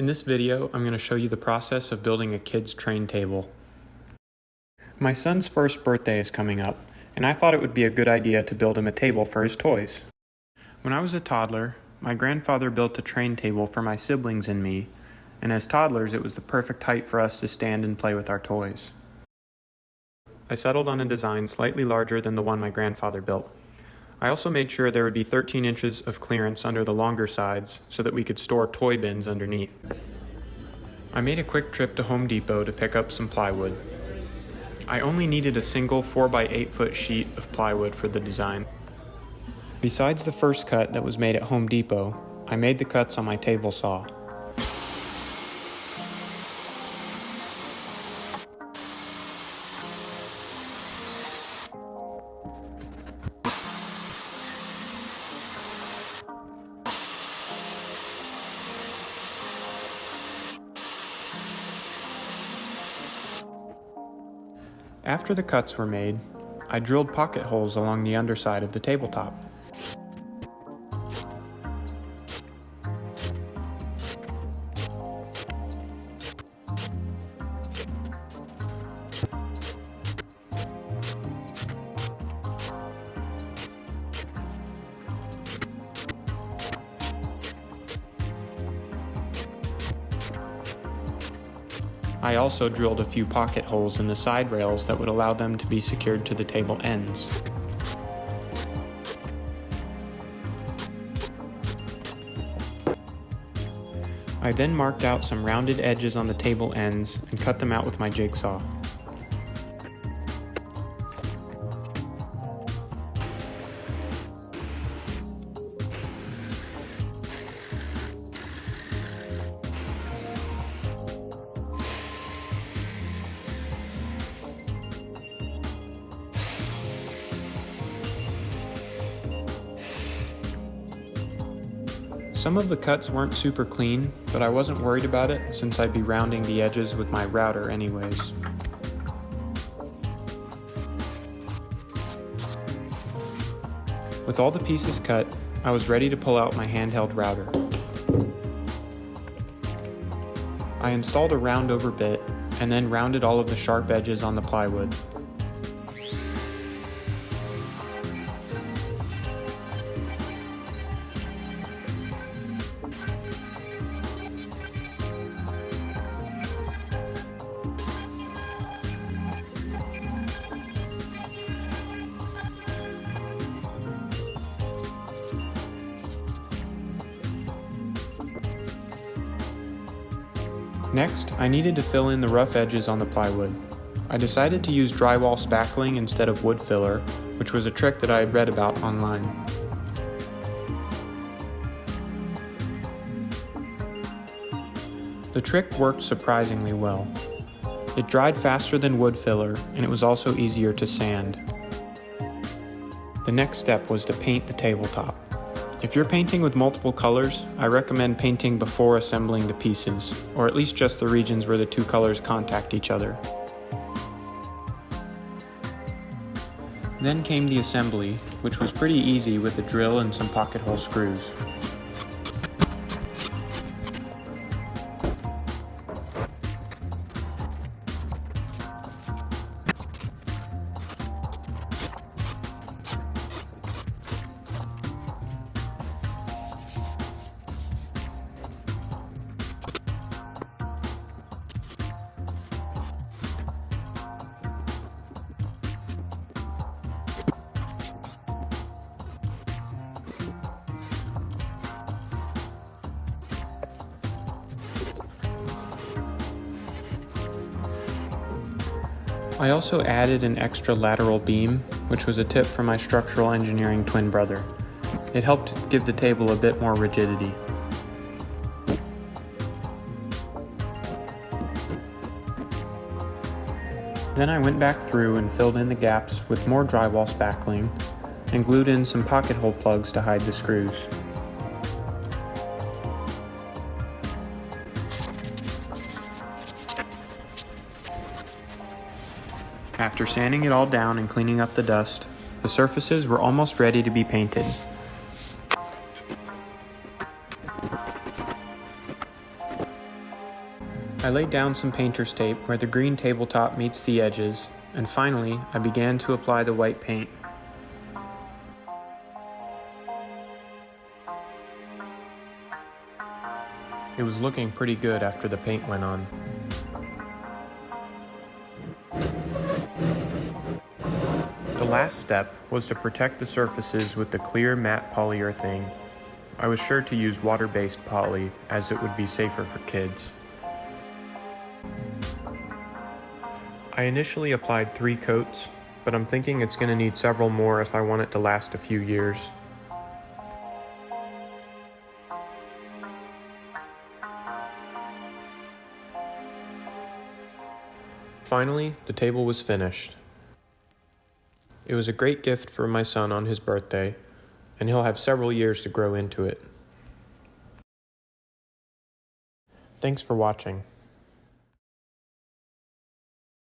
In this video, I'm going to show you the process of building a kid's train table. My son's first birthday is coming up, and I thought it would be a good idea to build him a table for his toys. When I was a toddler, my grandfather built a train table for my siblings and me, and as toddlers it was the perfect height for us to stand and play with our toys. I settled on a design slightly larger than the one my grandfather built. I also made sure there would be 13 inches of clearance under the longer sides so that we could store toy bins underneath. I made a quick trip to Home Depot to pick up some plywood. I only needed a single 4x8 foot sheet of plywood for the design. Besides the first cut that was made at Home Depot, I made the cuts on my table saw. After the cuts were made, I drilled pocket holes along the underside of the tabletop. I also drilled a few pocket holes in the side rails that would allow them to be secured to the table ends. I then marked out some rounded edges on the table ends and cut them out with my jigsaw. Some of the cuts weren't super clean, but I wasn't worried about it since I'd be rounding the edges with my router anyways. With all the pieces cut, I was ready to pull out my handheld router. I installed a round over bit and then rounded all of the sharp edges on the plywood. Next, I needed to fill in the rough edges on the plywood. I decided to use drywall spackling instead of wood filler, which was a trick that I had read about online. The trick worked surprisingly well. It dried faster than wood filler, and it was also easier to sand. The next step was to paint the tabletop. If you're painting with multiple colors, I recommend painting before assembling the pieces, or at least just the regions where the two colors contact each other. Then came the assembly, which was pretty easy with a drill and some pocket hole screws. I also added an extra lateral beam, which was a tip from my structural engineering twin brother. It helped give the table a bit more rigidity. Then I went back through and filled in the gaps with more drywall spackling and glued in some pocket hole plugs to hide the screws. After sanding it all down and cleaning up the dust, the surfaces were almost ready to be painted. I laid down some painter's tape where the green tabletop meets the edges, and finally I began to apply the white paint. It was looking pretty good after the paint went on. The last step was to protect the surfaces with the clear matte polyurethane. I was sure to use water-based poly as it would be safer for kids. I initially applied 3 coats, but I'm thinking it's going to need several more if I want it to last a few years. Finally, the table was finished. It was a great gift for my son on his birthday, and he'll have several years to grow into it. Thanks for watching.